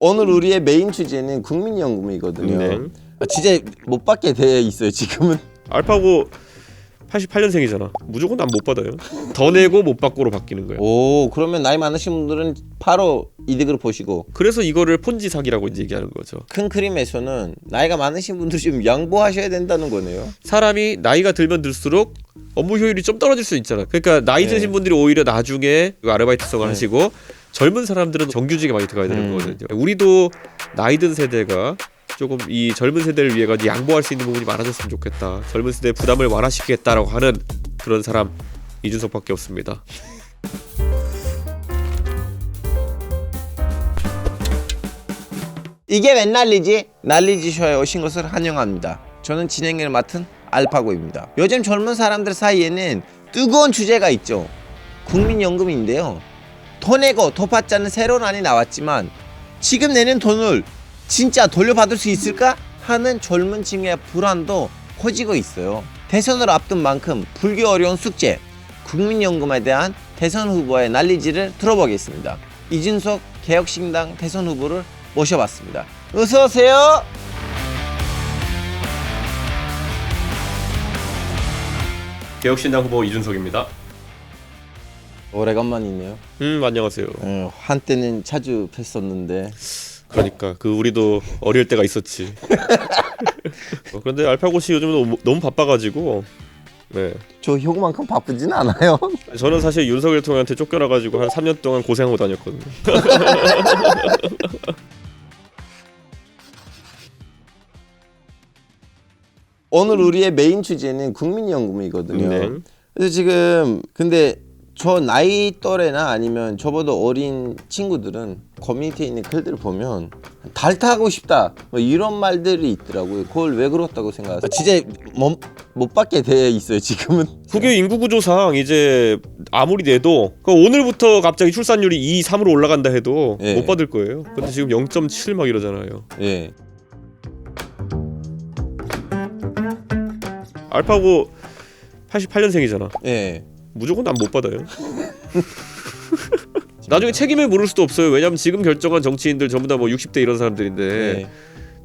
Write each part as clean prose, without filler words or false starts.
오늘 우리의 메인 주제는 국민연금이거든요. 네. 진짜 못 받게 돼 있어요 지금은. 알파고 88년생이잖아. 무조건 난 못 받아요. 더 내고 못 받고로 바뀌는 거야. 오, 그러면 나이 많으신 분들은 바로 이득을 보시고, 그래서 이거를 폰지 사기라고 이제 얘기하는 거죠. 큰 그림에서는 나이가 많으신 분들 좀 양보하셔야 된다는 거네요. 사람이 나이가 들면 들수록 업무 효율이 좀 떨어질 수 있잖아. 그러니까 나이 네. 드신 분들이 오히려 나중에 아르바이트성을 하시고 젊은 사람들은 정규직에 많이 들어가야 되는 거거든요. 우리도 나이 든 세대가 조금 이 젊은 세대를 위해 가지고 양보할 수 있는 부분이 많아졌으면 좋겠다. 젊은 세대의 부담을 완화시키겠다라고 하는 그런 사람 이준석밖에 없습니다. 이게 웬 난리지? 난리지쇼에 오신 것을 환영합니다. 저는 진행을 맡은 알파고입니다. 요즘 젊은 사람들 사이에는 뜨거운 주제가 있죠. 국민연금인데요. 더 내고 더 받자는 새로운 안이 나왔지만 지금 내는 돈을 진짜 돌려받을 수 있을까 하는 젊은 층의 불안도 커지고 있어요. 대선을 앞둔 만큼 불기 어려운 숙제, 국민연금에 대한 대선 후보의 난리지를 들어보겠습니다. 이준석 개혁신당 대선 후보를 모셔봤습니다. 어서 오세요. 개혁신당 후보 이준석입니다. 오래간만이네요. 안녕하세요. 한때는 자주 뵀었는데. 그러니까 우리도 어릴 때가 있었지. 그런데 알파고 씨 요즘은 너무 바빠가지고. 네. 저 형만큼 바쁘진 않아요. 저는 사실 윤석열 대통령한테 쫓겨나가지고 한 3년 동안 고생하고 다녔거든요. 오늘 우리의 메인 주제는 국민연금이거든요. 네. 그래서 지금 근데 저 나이 또래나 아니면 저보다 어린 친구들은 커뮤니티에 있는 글들을 보면 달 타고 싶다 뭐 이런 말들이 있더라고요. 그걸 왜 그렇다고 생각하세요? 진짜 못 받게 돼 있어요 지금은. 국외 인구 구조상 이제 아무리 내도 오늘부터 갑자기 출산율이 2, 3으로 올라간다 해도 예. 못 받을 거예요. 근데 지금 0.7 막 이러잖아요. 예. 알파고 88년생이잖아. 예. 무조건 난 못 받아요. 나중에 책임을 물을 수도 없어요. 왜냐면 지금 결정한 정치인들 전부 다 뭐 60대 이런 사람들인데 예.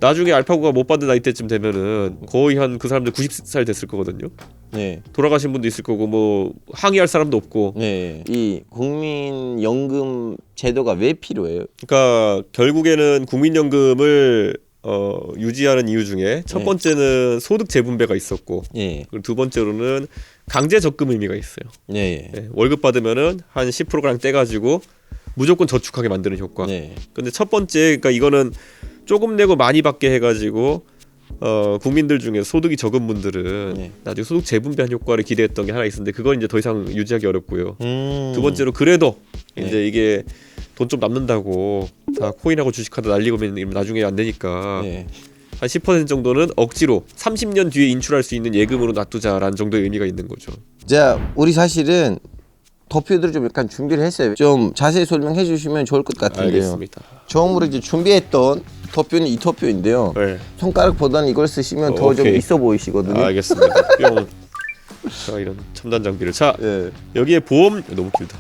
나중에 알파고가 못 받는 나이 때쯤 되면은 거의 한 그 사람들 90살 됐을 거거든요. 예. 돌아가신 분도 있을 거고 뭐 항의할 사람도 없고. 예. 이 국민연금 제도가 왜 필요해요? 그러니까 결국에는 국민연금을 유지하는 이유 중에 첫 네. 번째는 소득 재분배가 있었고, 예. 그리고 두 번째로는 강제 적금 의미가 있어요. 예. 네, 월급 받으면은 한 10%랑 떼가지고 무조건 저축하게 만드는 효과. 예. 근데 첫 번째, 그러니까 이거는 조금 내고 많이 받게 해가지고 국민들 중에 소득이 적은 분들은 네. 나중에 소득 재분배한 효과를 기대했던 게 하나 있었는데 그건 이제 더 이상 유지하기 어렵고요. 두 번째로 그래도 네. 이제 이게 돈 좀 남는다고 다 코인하고 주식하다 날리고 이러면 나중에 안 되니까 예. 한 10% 정도는 억지로 30년 뒤에 인출할 수 있는 예금으로 놔두자라는 정도의 의미가 있는 거죠. 자, 우리 사실은 도표들을 좀 약간 준비를 했어요. 좀 자세히 설명해 주시면 좋을 것 같은데요. 알겠습니다. 처음으로 이제 준비했던 도표는 이 도표인데요. 네. 손가락보다는 이걸 쓰시면 더 좀 오케이. 있어 보이시거든요. 알겠습니다. 뿅. 자, 이런 첨단 장비를. 자, 예. 여기에 보험 너무 길다.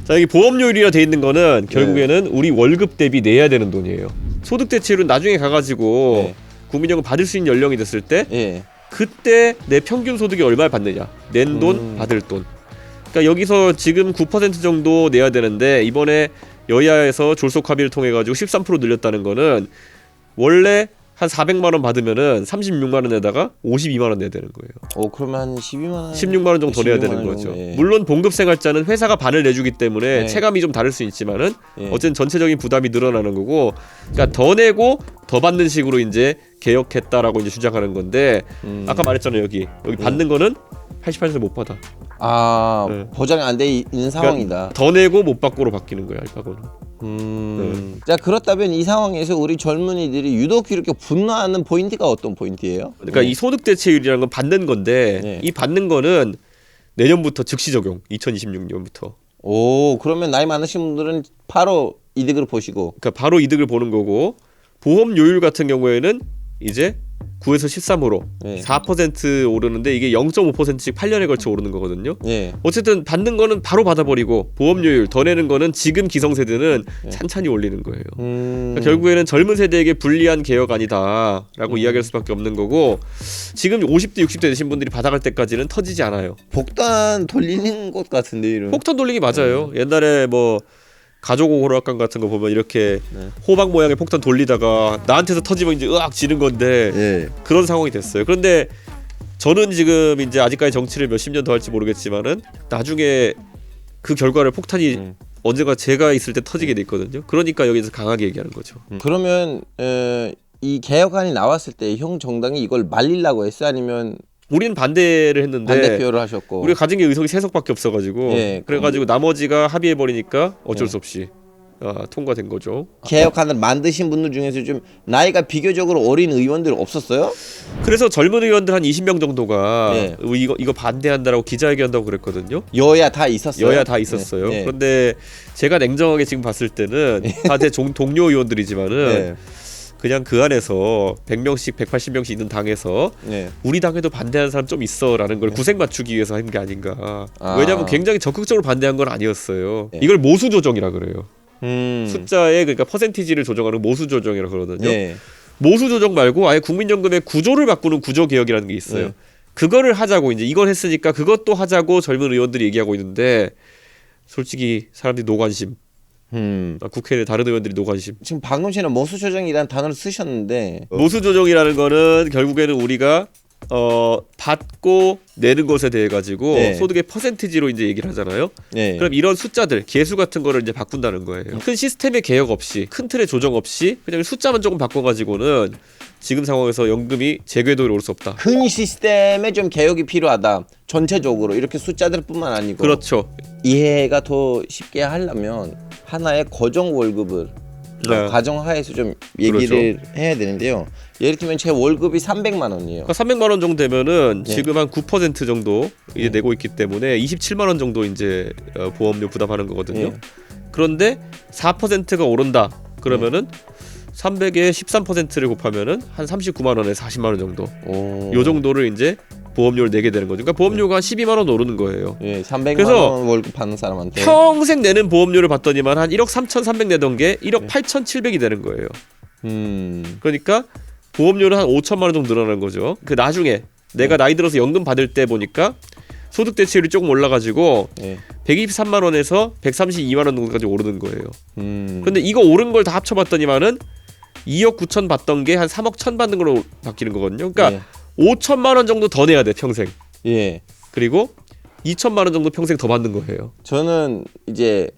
자, 여기 보험료율이라 돼 있는 거는 결국에는 우리 월급 대비 내야 되는 돈이에요. 소득 대체율은 나중에 가가지고 네. 국민연금 받을 수 있는 연령이 됐을 때 예. 그때 내 평균 소득이 얼마를 받느냐, 낸 돈, 받을 돈. 그러니까 여기서 지금 9% 정도 내야 되는데 이번에 여야에서 졸속 합의를 통해 가지고 13% 늘렸다는 거는 원래 한 400만 원 받으면은 36만 원에다가 52만 원 내야 되는 거예요. 그러면 한 12만 원. 16만 원 정도 더 내야 16만 되는 원 거죠. 정도, 예. 물론 봉급 생활자는 회사가 반을 내주기 때문에 네. 체감이 좀 다를 수 있지만은 예. 어쨌든 전체적인 부담이 늘어나는 거고, 그러니까 더 내고 더 받는 식으로 이제 개혁했다라고 이제 주장하는 건데 아까 말했잖아요. 여기 받는 거는 88세 못 받아. 네. 보장이 안 돼 있는 상황이다. 더 내고 못 받고로 바뀌는 거야, 알파고는. 자, 그렇다면 이 상황에서 우리 젊은이들이 유독 이렇게 분노하는 포인트가 어떤 포인트예요? 그러니까 이 소득 대체율이라는 건 받는 건데 네. 이 받는 거는 내년부터 즉시 적용. 2026년부터. 오, 그러면 나이 많으신 분들은 바로 이득을 보시고. 그러니까 바로 이득을 보는 거고, 보험료율 같은 경우에는 이제 9에서 13으로 네. 4% 오르는데 이게 0.5%씩 8년에 걸쳐 오르는 거거든요. 예. 어쨌든 받는 거는 바로 받아버리고 보험료율 더 내는 거는 지금 기성세대는 찬찬히 올리는 거예요. 그러니까 결국에는 젊은 세대에게 불리한 개혁안이다라고 이야기할 수밖에 없는 거고 지금 50대 60대 되신 분들이 받아갈 때까지는 터지지 않아요. 복단 돌리는 것 같은데 이런. 폭탄 돌리기 맞아요. 옛날에 뭐 가족 오락관 같은 거 보면 이렇게 호박 모양의 폭탄 돌리다가 나한테서 터지면 이제 으악 지는 건데 예. 그런 상황이 됐어요. 그런데 저는 지금 이제 아직까지 정치를 몇십 년 더 할지 모르겠지만은 나중에 그 결과를 폭탄이 언젠가 제가 있을 때 터지게 돼 있거든요. 그러니까 여기서 강하게 얘기하는 거죠. 그러면 이 개혁안이 나왔을 때 형 정당이 이걸 말리려고 했어 아니면 우리는 반대를 했는데 반대표를 하셨고 우리가 가진 게 의석이 3석밖에 없어가지고 예, 그래가지고 나머지가 합의해 버리니까 어쩔 수 없이 통과된 거죠. 개혁안을 만드신 분들 중에서 좀 나이가 비교적으로 어린 의원들 없었어요? 그래서 젊은 의원들 한 20명 정도가 네. 이거 반대한다라고 기자회견한다고 그랬거든요. 여야 다 있었어요? 여야 다 있었어요. 네. 그런데 제가 냉정하게 지금 봤을 때는 다 제 동료 의원들이지만은 네. 그냥 그 안에서 100명씩 180명씩 있는 당에서 네. 우리 당에도 반대하는 사람 좀 있어라는 걸 구색 맞추기 위해서 한 게 아닌가. 아. 왜냐하면 굉장히 적극적으로 반대한 건 아니었어요. 네. 이걸 모수 조정이라 그래요. 음. 숫자의 그러니까 퍼센티지를 조정하는 모수 조정이라 그러거든요. 네. 모수 조정 말고 아예 국민연금의 구조를 바꾸는 구조 개혁이라는 게 있어요. 네. 그거를 하자고 이제 이걸 했으니까 그것도 하자고 젊은 의원들이 얘기하고 있는데 솔직히 사람들이 노관심. 국회에 다른 의원들이 노관심. 지금 방금 전에 모수 조정이라는 단어를 쓰셨는데 모수 조정이라는 거는 결국에는 우리가 받고 내는 것에 대해 가지고 네. 소득의 퍼센티지로 이제 얘기를 하잖아요. 네. 그럼 이런 숫자들 개수 같은 거를 이제 바꾼다는 거예요. 큰 시스템의 개혁 없이 큰 틀의 조정 없이 그냥 숫자만 조금 바꿔 가지고는 지금 상황에서 연금이 제궤도로 올 수 없다. 큰 시스템에 좀 개혁이 필요하다. 전체적으로 이렇게 숫자들뿐만 아니고 그렇죠. 이해가 더 쉽게 하려면 하나의 고정 월급을 네. 가정하에서 좀 얘기를 해야 되는데요. 예를 들면 제 월급이 300만 원이에요. 그러니까 300만 원 정도 되면은 네. 지금 한 9% 정도 이제 내고 있기 때문에 27만 원 정도 이제 보험료 부담하는 거거든요. 네. 그런데 4%가 오른다. 그러면은 300에 13%를 곱하면은 한 39만 원에서 40만 원 정도. 오. 요 정도를 이제 보험료를 내게 되는 거죠. 그러니까 보험료가 한 12만 원 오르는 거예요. 예, 300만 그래서 원 월급 받는 사람한테 평생 내는 보험료를 받더니만 한 1억 3,300 내던 게 1억 8,700이 되는 거예요. 그러니까 보험료는 한 5천만 원 정도 늘어나는 거죠. 그 나중에 내가 나이 들어서 연금 받을 때 보니까 소득 대체율이 조금 올라가지고 예. 123만 원에서 132만 원 정도까지 오르는 거예요. 음. 근데 이거 오른 걸 다 합쳐봤더니만은 2억 9천 받던 게 한 3억 1천 받는 걸로 바뀌는 거거든요. 그러니까 예. 5천만 원 정도 더 내야 돼 평생. 예. 그리고 2천만 원 정도 평생 더 받는 거예요. 저는 이제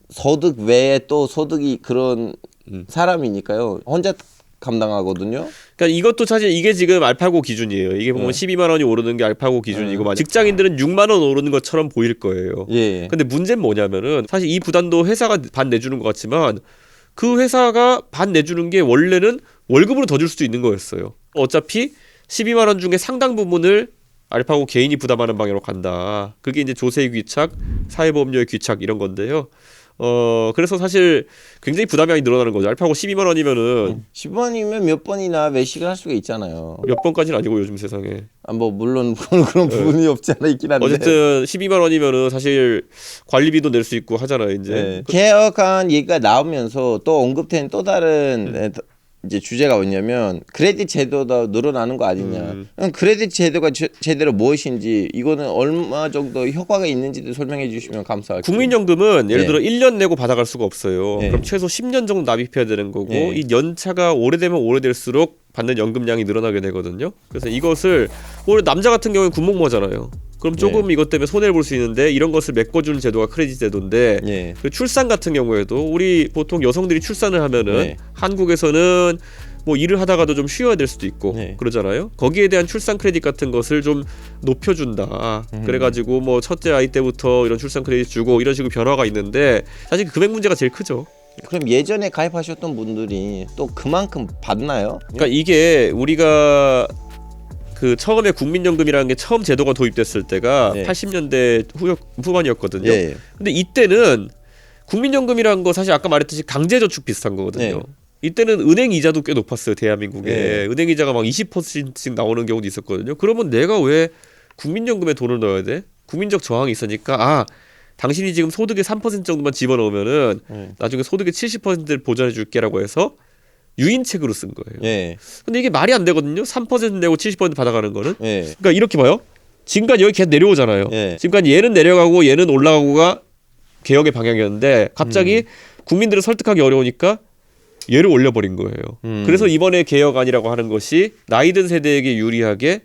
소득 외에 또 소득이 그런 사람이니까요. 혼자 감당하거든요. 그러니까 이것도 사실 이게 지금 알파고 기준이에요. 이게 보면 12만 원이 오르는 게 알파고 기준이고 직장인들은 6만 원 오르는 것처럼 보일 거예요. 예. 근데 문제는 뭐냐면은 사실 이 부담도 회사가 반 내주는 것 같지만 그 회사가 반 내주는 게 원래는 월급으로 더 줄 수도 있는 거였어요. 어차피 12만 원 중에 상당 부분을 알파고 개인이 부담하는 방향으로 간다. 그게 이제 조세의 귀착, 사회보험료의 귀착 이런 건데요. 그래서 사실 굉장히 부담이 많이 늘어나는 거죠. 알파고 12만 원이면은 10원이면 몇 번이나 외식을 할 수가 있잖아요. 몇 번까지는 아니고 요즘 세상에. 아, 뭐 물론 그런 부분이 없지 않아 있긴 한데. 어쨌든 12만 원이면은 사실 관리비도 낼 수 있고 하잖아요, 이제. 네. 개혁안 얘기가 나오면서 또 언급된 또 다른 이제 주제가 뭐냐면 크레딧 제도도 늘어나는 거 아니냐. 크레딧 제도가 제대로 무엇인지 이거는 얼마 정도 효과가 있는지도 설명해 주시면 감사할게요. 국민연금은 예를 네. 들어 1년 내고 받아갈 수가 없어요. 네. 그럼 최소 10년 정도 납입해야 되는 거고 네. 이 연차가 오래되면 오래될수록 받는 연금량이 늘어나게 되거든요. 그래서 이것을 오늘 남자 같은 경우는 군복무하잖아요. 그럼 조금 이것 때문에 손해를 볼 수 있는데 이런 것을 메꿔주는 제도가 크레딧 제도인데 예. 그 출산 같은 경우에도 우리 보통 여성들이 출산을 하면은 네. 한국에서는 뭐 일을 하다가도 좀 쉬어야 될 수도 있고 네. 그러잖아요. 거기에 대한 출산 크레딧 같은 것을 좀 높여준다. 그래가지고 뭐 첫째 아이 때부터 이런 출산 크레딧 주고 이런 식으로 변화가 있는데 사실 그 금액 문제가 제일 크죠. 그럼 예전에 가입하셨던 분들이 또 그만큼 받나요? 그러니까 이게 우리가 그 처음에 국민연금이라는 게 처음 제도가 도입됐을 때가 네. 80년대 후반이었거든요. 예. 근데 이때는 국민연금이라는 거 사실 아까 말했듯이 강제저축 비슷한 거거든요. 네. 이때는 은행 이자도 꽤 높았어요. 대한민국에 예. 은행 이자가 막 20%씩 나오는 경우도 있었거든요. 그러면 내가 왜 국민연금에 돈을 넣어야 돼? 국민적 저항이 있으니까 당신이 지금 소득의 3% 정도만 집어넣으면은 나중에 소득의 70%를 보전해 줄게라고 해서 유인책으로 쓴 거예요. 예. 근데 이게 말이 안 되거든요. 3% 내고 70% 받아가는 거는. 예. 그러니까 이렇게 봐요. 지금까지 여기 계속 내려오잖아요. 예. 지금까지 얘는 내려가고 얘는 올라가고가 개혁의 방향이었는데 갑자기 국민들을 설득하기 어려우니까 얘를 올려버린 거예요. 그래서 이번에 개혁안이라고 하는 것이 나이 든 세대에게 유리하게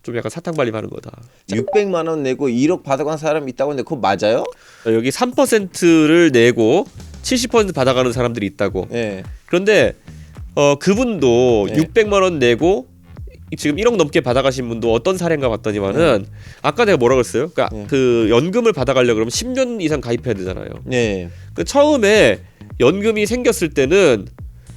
좀 약간 사탕발림하는 거다. 600만 원 내고 1억 받아간 사람이 있다고 했는데 그거 맞아요? 여기 3%를 내고 70% 받아가는 사람들이 있다고. 예. 그런데 그분도 네. 600만 원 내고 지금 1억 넘게 받아가신 분도 어떤 사례인가 봤더니만은 아까 내가 뭐라고 했어요? 그러니까 네. 그 연금을 받아가려고 그러면 10년 이상 가입해야 되잖아요. 예. 그 처음에 연금이 생겼을 때는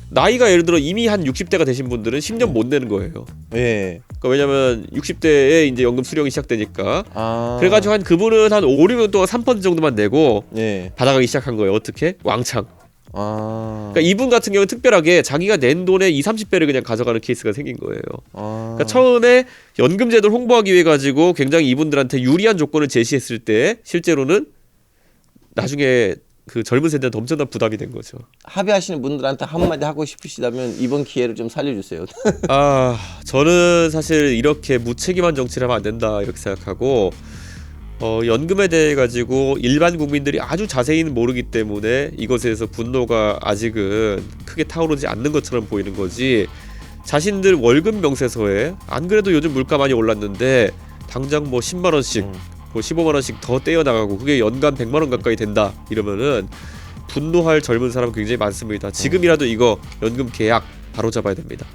나이가 예를 들어 이미 한 60대가 되신 분들은 10년 못 내는 거예요. 예. 그러니까 왜냐면 60대에 이제 연금 수령이 시작되니까. 아. 그래가지고 그분은 한 5, 6년 동안 3% 정도만 내고 예. 받아가기 시작한 거예요. 어떻게? 왕창. 아. 그러니까 이분 같은 경우는 특별하게 자기가 낸 돈의 20, 30배를 그냥 가져가는 케이스가 생긴 거예요. 아. 그러니까 처음에 연금 제도를 홍보하기 위해 가지고 굉장히 이분들한테 유리한 조건을 제시했을 때 실제로는 나중에 그 젊은 세대한테 엄청난 부담이 된 거죠. 합의하시는 분들한테 한마디 하고 싶으시다면 이번 기회를 좀 살려주세요. 저는 사실 이렇게 무책임한 정치를 하면 안 된다 이렇게 생각하고 연금에 대해 가지고 일반 국민들이 아주 자세히는 모르기 때문에 이것에 대해서 분노가 아직은 크게 타오르지 않는 것처럼 보이는 거지. 자신들 월급 명세서에 안 그래도 요즘 물가 많이 올랐는데 당장 뭐 10만 원씩 뭐 15만 원씩 더 떼어 나가고 그게 연간 100만 원 가까이 된다 이러면은 분노할 젊은 사람 굉장히 많습니다. 지금이라도 이거 연금 계약 바로 잡아야 됩니다.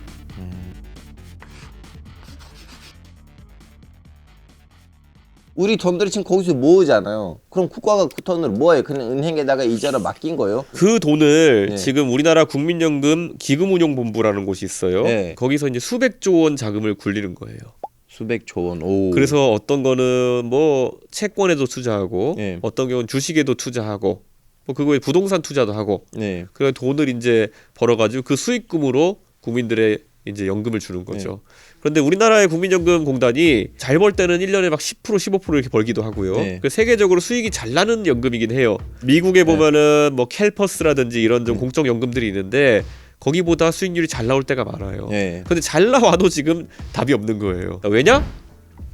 우리 돈들이 지금 거기서 모으잖아요. 그럼 국가가 그 돈을 뭐해? 그냥 은행에다가 이자로 맡긴 거예요? 그 돈을 네. 지금 우리나라 국민연금 기금운용본부라는 곳이 있어요. 네. 거기서 이제 수백조 원 자금을 굴리는 거예요. 수백조 원. 오. 그래서 어떤 거는 뭐 채권에도 투자하고 네. 어떤 경우는 주식에도 투자하고 뭐 그거에 부동산 투자도 하고 네. 그 돈을 이제 벌어가지고 그 수익금으로 국민들의 이제 연금을 주는 거죠. 그런데 우리나라의 국민연금공단이 잘 벌 때는 1년에 막 10% 15% 이렇게 벌기도 하고요. 네. 그 세계적으로 수익이 잘 나는 연금이긴 해요. 미국에 보면은 뭐 캘퍼스라든지 이런 좀 공적 연금들이 있는데 거기보다 수익률이 잘 나올 때가 많아요. 네. 근데 잘 나와도 지금 답이 없는 거예요. 왜냐?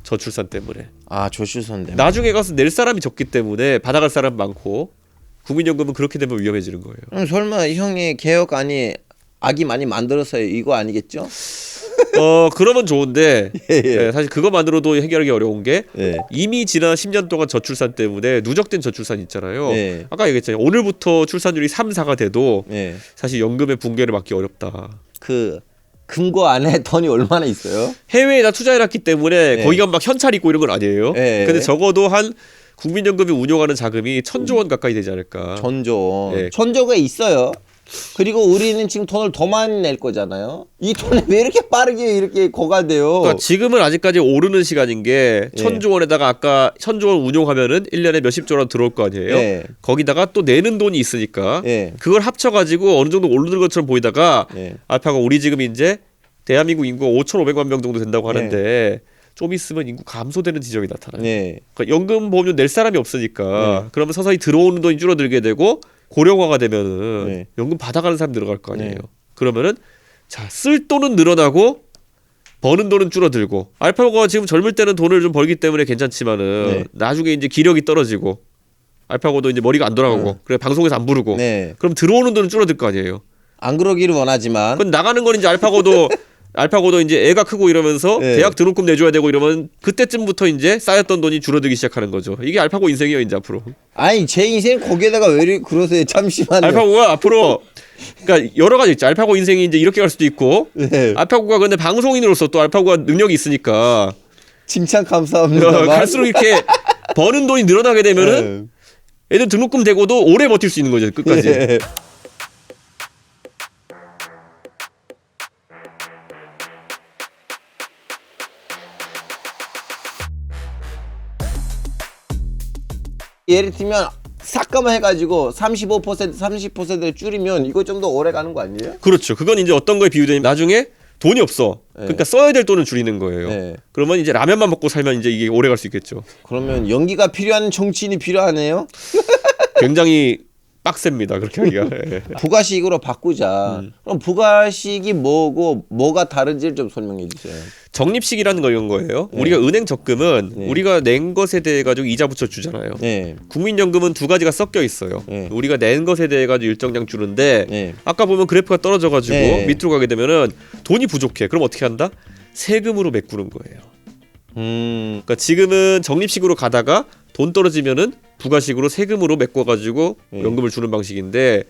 저출산 때문에. 아, 조슈선 때문에. 나중에 가서 낼 사람이 적기 때문에 받아갈 사람 많고 국민연금은 그렇게 되면 위험해지는 거예요. 그럼 설마 형이 개혁안이 악이 많이 만들어서요 이거 아니겠죠? 그러면 좋은데 예. 예, 사실 그것만으로도 해결하기 어려운 게 예. 이미 지난 10년 동안 저출산 때문에 누적된 저출산 있잖아요. 예. 아까 얘기했잖아요. 오늘부터 출산율이 3, 4가 돼도 예. 사실 연금의 붕괴를 막기 어렵다. 그 금고 안에 돈이 얼마나 있어요? 해외에다 투자해놨기 때문에 예. 거기가 막 현찰 있고 이런 건 아니에요. 예. 근데 적어도 한 국민연금이 운용하는 자금이 1,000조 원 가까이 되지 않을까. 전조. 예. 전조가 있어요. 그리고 우리는 지금 돈을 더 많이 낼 거잖아요. 이 돈이 왜 이렇게 빠르게 이렇게 고갈돼요? 그러니까 지금은 아직까지 오르는 시간인 게 예. 1,000조 원에다가 아까 1,000조 원 운용하면은 1년에 몇십조 원 들어올 거 아니에요. 예. 거기다가 또 내는 돈이 있으니까 예. 그걸 합쳐가지고 어느 정도 오르는 것처럼 보이다가 예. 알파가 우리 지금 이제 대한민국 인구가 5,500만 명 정도 된다고 예. 하는데 좀 있으면 인구 감소되는 지점이 나타나요. 예. 그러니까 연금 보험료 낼 사람이 없으니까 네. 그러면 서서히 들어오는 돈이 줄어들게 되고 고령화가 되면은 네. 연금 받아가는 사람 늘어갈 거 아니에요. 네. 그러면은 자, 쓸 돈은 늘어나고 버는 돈은 줄어들고 알파고가 지금 젊을 때는 돈을 좀 벌기 때문에 괜찮지만은 네. 나중에 이제 기력이 떨어지고 알파고도 이제 머리가 안 돌아가고 그래 방송에서 안 부르고 네. 그럼 들어오는 돈은 줄어들 거 아니에요. 안 그러기를 원하지만 그럼 나가는 건 이제 알파고도 이제 애가 크고 이러면서 네. 대학 등록금 내줘야 되고 이러면 그때쯤부터 이제 쌓였던 돈이 줄어들기 시작하는 거죠. 이게 알파고 인생이에요 이제 앞으로. 아니 제 인생 거기에다가 왜 이렇게 그러세요? 잠시만요. 알파고가 앞으로 그러니까 여러 가지 있죠. 알파고 인생이 이제 이렇게 갈 수도 있고 네. 알파고가 근데 방송인으로서 또 알파고가 능력이 있으니까 칭찬 감사합니다. 갈수록 이렇게 버는 돈이 늘어나게 되면은 애들 등록금 대고도 오래 버틸 수 있는 거죠 끝까지. 예. 예를 들면 삭감을 해가지고 35% 30%를 줄이면 이거 좀 더 오래 가는 거 아니에요? 그렇죠. 그건 이제 어떤 거에 비유되냐면 나중에 돈이 없어. 네. 그러니까 써야 될 돈을 줄이는 거예요. 네. 그러면 이제 라면만 먹고 살면 이제 이게 오래 갈 수 있겠죠. 그러면 연기가 필요한 정치인이 필요하네요. 굉장히 빡셉니다. 그렇게 하기가. 예. 부가식으로 바꾸자. 그럼 부가식이 뭐고 뭐가 다른지를 좀 설명해 주세요. 적립식이라는 거 이런 거예요. 네. 우리가 은행 적금은 네. 우리가 낸 것에 대해 가지고 이자 붙여 주잖아요. 네. 국민연금은 두 가지가 섞여 있어요. 네. 우리가 낸 것에 대해 가지고 일정량 주는데 네. 아까 보면 그래프가 떨어져 가지고 네. 밑으로 가게 되면은 돈이 부족해. 그럼 어떻게 한다? 세금으로 메꾸는 거예요. 그러니까 지금은 적립식으로 가다가 돈 떨어지면은 부가식으로 세금으로 메꿔 가지고 네. 연금을 주는 방식인데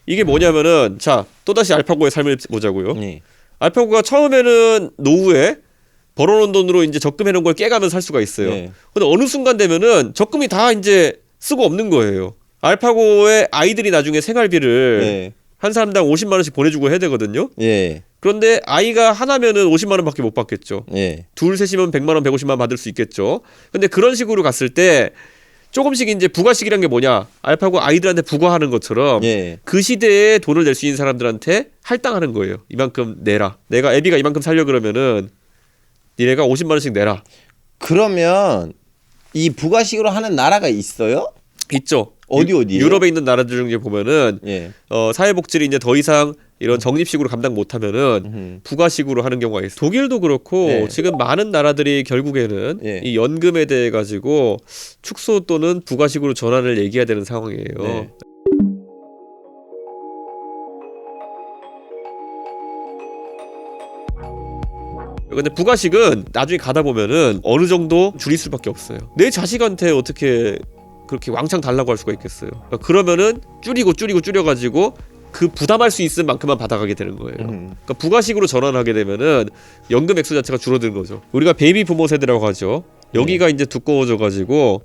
이게 뭐냐면은 자, 또다시 알파고의 삶을 보자고요. 네. 알파고가 처음에는 노후에 벌어놓은 돈으로 이제 적금해놓은 걸 깨가면서 살 수가 있어요. 네. 근데 어느 순간 되면은 적금이 다 이제 쓰고 없는 거예요. 알파고의 아이들이 나중에 생활비를 네. 한 사람당 50만 원씩 보내주고 해야 되거든요. 예. 그런데 아이가 하나면은 50만 원밖에 못 받겠죠. 예. 둘 셋이면 100만 원, 150만 원 받을 수 있겠죠. 근데 그런 식으로 갔을 때 조금씩 이제 부가식이란 게 뭐냐? 알파고 아이들한테 부과하는 것처럼 예. 그 시대에 돈을 낼 수 있는 사람들한테 할당하는 거예요. 이만큼 내라. 내가 애비가 이만큼 살려 그러면은 니네가 50만 원씩 내라. 그러면 이 부가식으로 하는 나라가 있어요? 있죠. 어디에요? 유럽에 있는 나라들 중에 보면은 예. 사회복지를 이제 더 이상 이런 적립식으로 감당 못하면은 부가식으로 하는 경우가 있어요. 독일도 그렇고 네. 지금 많은 나라들이 결국에는 네. 이 연금에 대해 가지고 축소 또는 부가식으로 전환을 얘기해야 되는 상황이에요. 네. 근데 부가식은 나중에 가다 보면은 어느 정도 줄일 수밖에 없어요. 내 자식한테 어떻게 그렇게 왕창 달라고 할 수가 있겠어요. 그러면은 줄여가지고 그 부담할 수 있을 만큼만 받아가게 되는 거예요. 그러니까 부가식으로 전환하게 되면은 연금 액수 자체가 줄어드는 거죠. 우리가 베이비 부모 세대라고 하죠. 여기가 이제 두꺼워져 가지고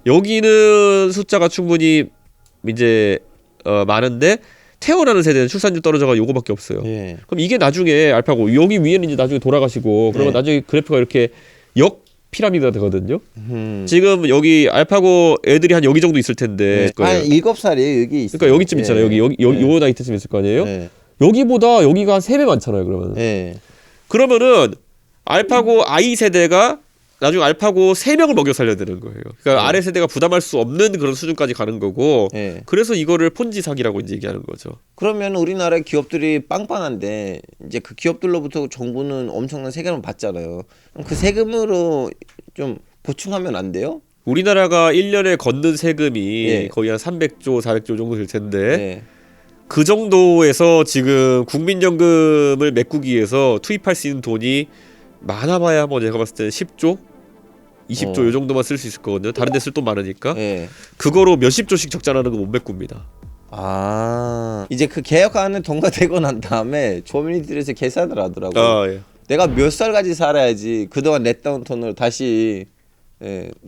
여기는 숫자가 충분히 이제 많은데 태어나는 세대는 출산율 떨어져가 요거밖에 없어요. 예. 그럼 이게 나중에 알파고 여기 위에는 이제 나중에 돌아가시고 그러면 네. 나중에 그래프가 이렇게 역 피라미드가 되거든요. 지금 여기 알파고 애들이 한 여기 정도 있을 텐데. 네. 한 7살이에요 여기 있어요. 그러니까 여기쯤 있잖아요. 예. 요 나이트쯤 있을 거 아니에요. 예. 여기보다 여기가 한 3배 많잖아요. 그러면. 예. 그러면은 알파고 아이 세대가 나중에 알파고 3명을 먹여 살려야 되는 거예요. 그러니까 아래 세대가 부담할 수 없는 그런 수준까지 가는 거고. 예. 그래서 이거를 폰지 사기라고 이제 얘기하는 거죠. 그러면 우리나라 기업들이 빵빵한데 이제 그 기업들로부터 정부는 엄청난 세금을 받잖아요. 그럼 그 세금으로 좀 보충하면 안 돼요? 우리나라가 1년에 걷는 세금이 예. 거의 한 300조, 400조 정도 될 텐데 예. 그 정도에서 지금 국민연금을 메꾸기 위해서 투입할 수 있는 돈이 많아봐야 뭐 제가 봤을 때 10조? 20조 요 정도만 쓸 수 있을 거거든요. 다른 데 쓸 돈 많으니까. 예. 그거로 몇십 조씩 적자나는 거 못 메꿉니다. 아 이제 그 개혁안을 통과되고 난 다음에 조민이들에서 계산을 하더라고요. 아, 예. 내가 몇 살까지 살아야지 그동안 냈던 돈을 다시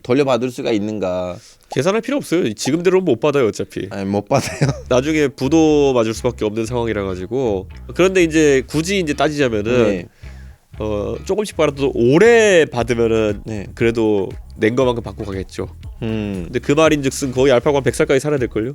돌려받을 수가 있는가? 계산할 필요 없어요. 지금대로는 못 받아요, 어차피. 아니 못 받아요. 나중에 부도 맞을 수밖에 없는 상황이라 가지고. 그런데 이제 굳이 이제 따지자면은 네. 조금씩 받아도 오래 받으면은 네. 그래도 낸 것만큼 받고 가겠죠. 음. 근데 그 말인즉슨 거의 알파고 한 100살까지 살아야 될걸요?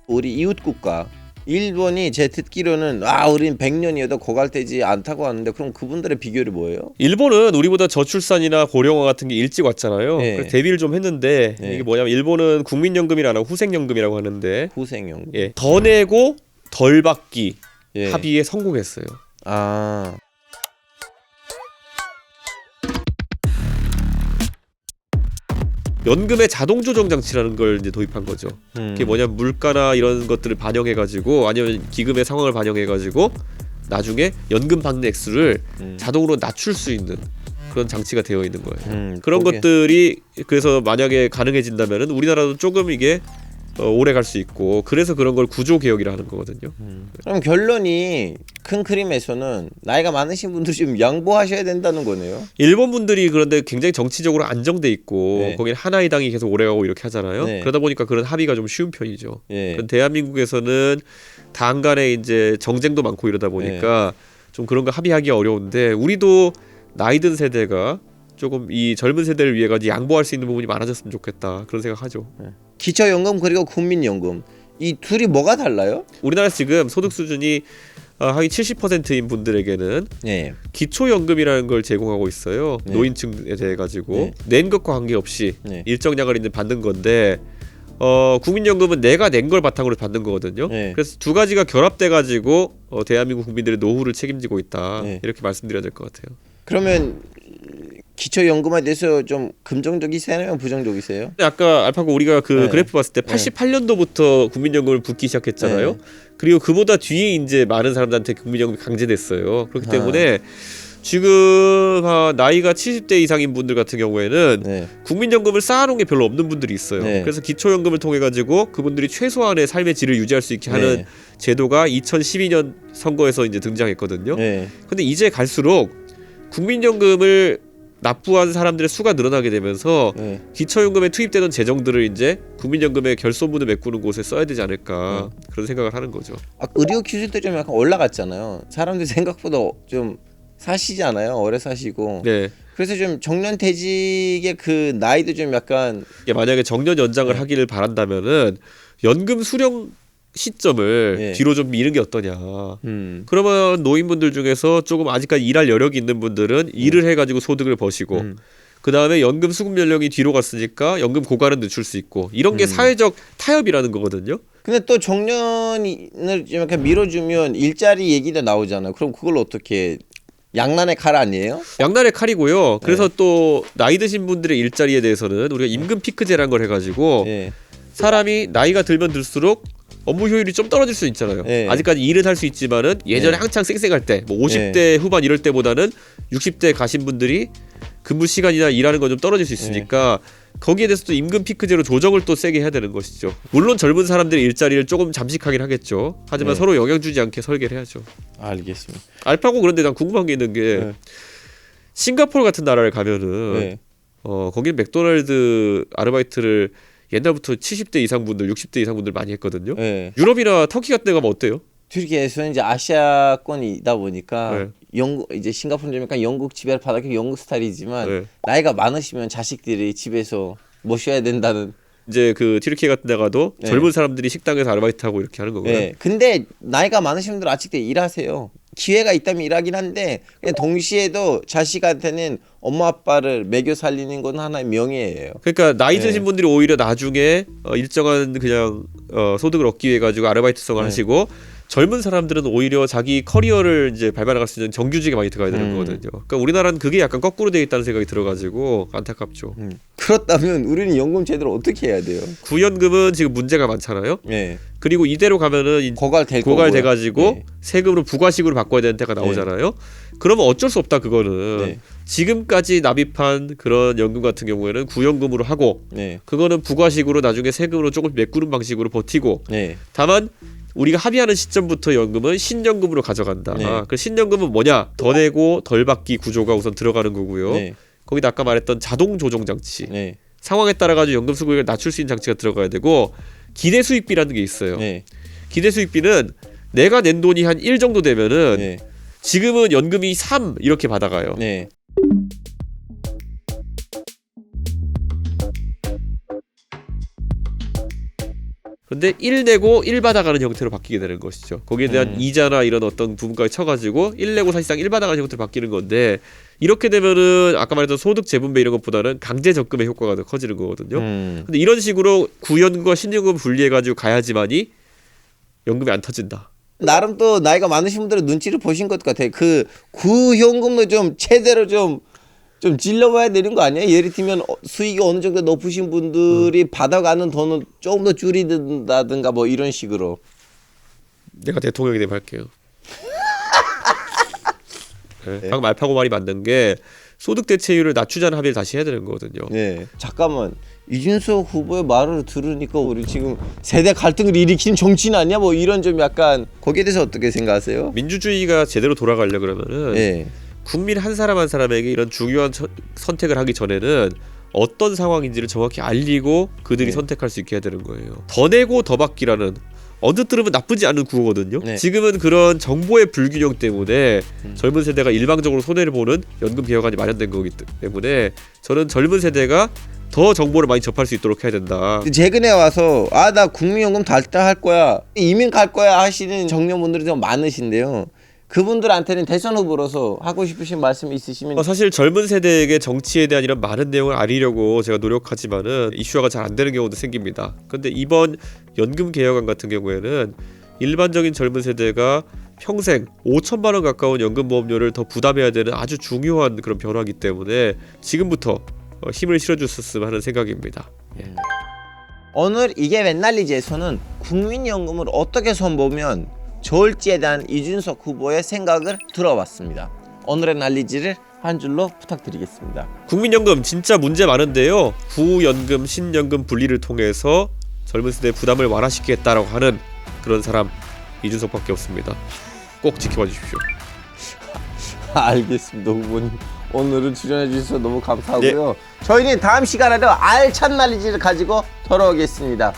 우리 이웃 국가 일본이 제 듣기로는 우린 100년이어도 고갈되지 않다고 하는데 그럼 그분들의 비결이 뭐예요? 일본은 우리보다 저출산이나 고령화 같은 게 일찍 왔잖아요. 네. 그래서 대비를 좀 했는데 네. 이게 뭐냐면 일본은 국민연금이라 안 하고 후생연금이라고 하는데 후생용. 예, 더 내고 덜 받기 예. 합의에 성공했어요. 아. 연금의 자동 조정 장치라는 걸 이제 도입한 거죠. 그게 뭐냐면 물가나 이런 것들을 반영해 가지고 아니면 기금의 상황을 반영해 가지고 나중에 연금 받는 액수를 자동으로 낮출 수 있는 그런 장치가 되어 있는 거예요. 그런 것들이 그래서 만약에 가능해진다면은 우리나라도 조금 이게 오래 갈 수 있고 그래서 그런 걸 구조 개혁이라 하는 거거든요. 그럼 결론이 큰 그림에서는 나이가 많으신 분들 좀 양보하셔야 된다는 거네요. 일본 분들이 그런데 굉장히 정치적으로 안정돼 있고 네. 거기는 하나의 당이 계속 오래가고 이렇게 하잖아요. 네. 그러다 보니까 그런 합의가 좀 쉬운 편이죠. 예. 그런데 대한민국에서는 당 간에 이제 정쟁도 많고 이러다 보니까 좀 그런 거 합의하기 어려운데 우리도 나이 든 세대가 조금 이 젊은 세대를 위해 가지고 양보할 수 있는 부분이 많아졌으면 좋겠다 그런 생각하죠. 기초연금 그리고 국민연금 이 둘이 뭐가 달라요? 우리나라 지금 소득 수준이 하위 70%인 분들에게는 네. 기초연금이라는 걸 제공하고 있어요. 네. 노인층에 대해 가지고 네. 낸 것과 관계없이 네. 일정량을 이제 받는 건데 국민연금은 내가 낸 걸 바탕으로 받는 거거든요. 네. 그래서 두 가지가 결합돼 가지고 대한민국 국민들의 노후를 책임지고 있다. 네. 이렇게 말씀드려야 될 것 같아요. 그러면 기초연금에 대해서 좀 긍정적이세요, 아니면 부정적이세요? 근데 아까 알파고 우리가 그 네. 그래프 봤을 때 88년도부터 국민연금을 붓기 시작했잖아요. 네. 그리고 그보다 뒤에 이제 많은 사람들한테 국민연금이 강제됐어요. 그렇기 아. 때문에 지금 나이가 70대 이상인 분들 같은 경우에는 네. 국민연금을 쌓아놓은 게 별로 없는 분들이 있어요. 네. 그래서 기초연금을 통해 가지고 그분들이 최소한의 삶의 질을 유지할 수 있게 하는 네. 제도가 2012년 선거에서 이제 등장했거든요. 네. 근데 이제 갈수록 국민연금을 납부한 사람들의 수가 늘어나게 되면서 네. 기초연금에 투입되는 재정들을 이제 국민연금의 결손분을 메꾸는 곳에 써야 되지 않을까 그런 생각을 하는 거죠. 의료 기술도 좀 약간 올라갔잖아요. 사람들 생각보다 좀 사시잖아요. 오래 사시고. 네. 그래서 좀 정년퇴직의 그 나이도 좀 약간 이게 만약에 정년 연장을 네. 하기를 바란다면은 연금 수령 시점을 네. 뒤로 좀 미는 게 어떠냐. 그러면 노인분들 중에서 조금 아직까지 일할 여력이 있는 분들은 일을 해가지고 소득을 버시고 그 다음에 연금 수급 연령이 뒤로 갔으니까 연금 고갈은 늦출 수 있고 이런 게 사회적 타협이라는 거거든요. 근데 또 정년을 좀 약간 밀어주면 일자리 얘기도 나오잖아요. 그럼 그걸 어떻게 양난의 칼 아니에요? 양날의 칼이고요. 그래서 또 나이 드신 분들의 일자리에 대해서는 우리가 임금 피크제라는 걸 해가지고 네. 사람이 나이가 들면 들수록 업무 효율이 좀 떨어질 수 있잖아요. 네. 아직까지 일은 할 수 있지만은 예전에 네. 한창 쌩쌩할 때 뭐 50대 후반 이럴 때보다는 60대 가신 분들이 근무 시간이나 일하는 건 좀 떨어질 수 있으니까 거기에 대해서도 임금 피크제로 조정을 또 세게 해야 되는 것이죠. 물론 젊은 사람들의 일자리를 조금 잠식하긴 하겠죠. 하지만 네. 서로 영향 주지 않게 설계를 해야죠. 알겠습니다. 알파고 그런데 난 궁금한 게 있는 게 네. 싱가포르 같은 나라를 가면은 네. 거기는 맥도날드 아르바이트를 옛날부터 70대 이상 분들, 60대 이상 분들 많이 했거든요. 네. 유럽이나 터키 같은 데 가면 어때요? 튀르키예에서는 이제 아시아권이다 보니까 네. 영국 이제 싱가포르는 좀 약간 영국 지배를 받았기 영국 스타일이지만 네. 나이가 많으시면 자식들이 집에서 모셔야 된다는. 이제 그 튀르키예 같은 데 가도 네. 젊은 사람들이 식당에서 아르바이트하고 이렇게 하는 거고요. 네. 근데 나이가 많으신 분들 아직도 일하세요. 기회가 있다면 일하긴 한데 그냥 동시에도 자식한테는 엄마 아빠를 먹여 살리는 건 하나의 명예예요. 그러니까 나이 네. 드신 분들이 오히려 나중에 일정한 그냥 소득을 얻기 위해 가지고 아르바이트성을 네. 하시고 젊은 사람들은 오히려 자기 커리어를 이제 밟아나갈 수 있는 정규직에 많이 들어가야 되는 거거든요. 그러니까 우리나라는 그게 약간 거꾸로 되어 있다는 생각이 들어가지고 안타깝죠. 그렇다면 우리는 연금 제도를 어떻게 해야 돼요? 구연금은 지금 문제가 많잖아요. 네. 그리고 이대로 가면은 고갈될 거고요. 고갈돼가지고 네. 세금으로 부가식으로 바꿔야 되는 때가 나오잖아요. 그러면 어쩔 수 없다 그거는. 네. 지금까지 납입한 그런 연금 같은 경우에는 구연금으로 하고 네. 그거는 부가식으로 나중에 세금으로 조금 메꾸는 방식으로 버티고 네. 다만 우리가 합의하는 시점부터 연금은 신연금으로 가져간다. 네. 그 신연금은 뭐냐? 더 내고 덜 받기 구조가 우선 들어가는 거고요. 네. 거기다 아까 말했던 자동 조정 장치. 네. 상황에 따라 가지고 연금 수급을 낮출 수 있는 장치가 들어가야 되고 기대 수익비라는 게 있어요. 네. 기대 수익비는 내가 낸 돈이 한 1 정도 되면은 네. 지금은 연금이 3 이렇게 받아가요. 네. 근데 1 내고 1 받아가는 형태로 바뀌게 되는 것이죠. 거기에 대한 이자나 이런 어떤 부분까지 쳐가지고 1 내고 사실상 1 받아가는 형태로 바뀌는 건데 이렇게 되면은 아까 말했던 소득 재분배 이런 것보다는 강제 적금의 효과가 더 커지는 거거든요. 근데 이런 식으로 구연금과 신연금 분리해가지고 가야지만이 연금이 안 터진다. 나름 또 나이가 많으신 분들은 눈치를 보신 것 같아요. 그 구현금도 좀 제대로 좀 질러봐야 되는 거 아니에요? 예를 들면 수익이 어느 정도 높으신 분들이 받아가는 돈을 조금 더 줄이든다든가 뭐 이런 식으로. 내가 대통령이 되면 할게요. 네. 방금 알파고 말이 맞는 게 소득 대체율을 낮추자는 합의를 다시 해야 되는 거거든요. 네. 잠깐만. 이준석 후보의 말을 들으니까 우리 지금 세대 갈등을 일으키는 정치인 아니야? 뭐 이런 좀 약간 거기에 대해서 어떻게 생각하세요? 민주주의가 제대로 돌아가려 그러면은 네. 국민 한 사람 한 사람에게 이런 중요한 선택을 하기 전에는 어떤 상황인지를 정확히 알리고 그들이 네. 선택할 수 있게 해야 되는 거예요. 더 내고 더 받기라는 언뜻 들으면 나쁘지 않은 구호거든요. 네. 지금은 그런 정보의 불균형 때문에 젊은 세대가 일방적으로 손해를 보는 연금 개혁안이 마련된 거기 때문에 저는 젊은 세대가 더 정보를 많이 접할 수 있도록 해야 된다. 최근에 와서 나 국민연금 달달 할 거야, 이민 갈 거야 하시는 청년분들이 좀 많으신데요. 그분들한테는 대선 후보로서 하고 싶으신 말씀 있으시면. 사실 젊은 세대에게 정치에 대한 이런 많은 내용을 알리려고 제가 노력하지만은 이슈화가 잘 안 되는 경우도 생깁니다. 근데 이번 연금 개혁안 같은 경우에는 일반적인 젊은 세대가 평생 5천만 원 가까운 연금보험료를 더 부담해야 되는 아주 중요한 그런 변화이기 때문에 지금부터 힘을 실어줬으면 하는 생각입니다. 오늘 이게 맨날리지에서는 국민연금을 어떻게 손보면 좋을지에 대한 이준석 후보의 생각을 들어봤습니다. 오늘의 난리지를 한 줄로 부탁드리겠습니다. 국민연금 진짜 문제 많은데요. 구연금, 신연금 분리를 통해서 젊은 세대의 부담을 완화시키겠다라고 하는 그런 사람 이준석밖에 없습니다. 꼭 지켜봐 주십시오. 알겠습니다, 후보님. 오늘은 출연해 주셔서 너무 감사하고요. 저희는 다음 시간에도 알찬 난리지를 가지고 돌아오겠습니다.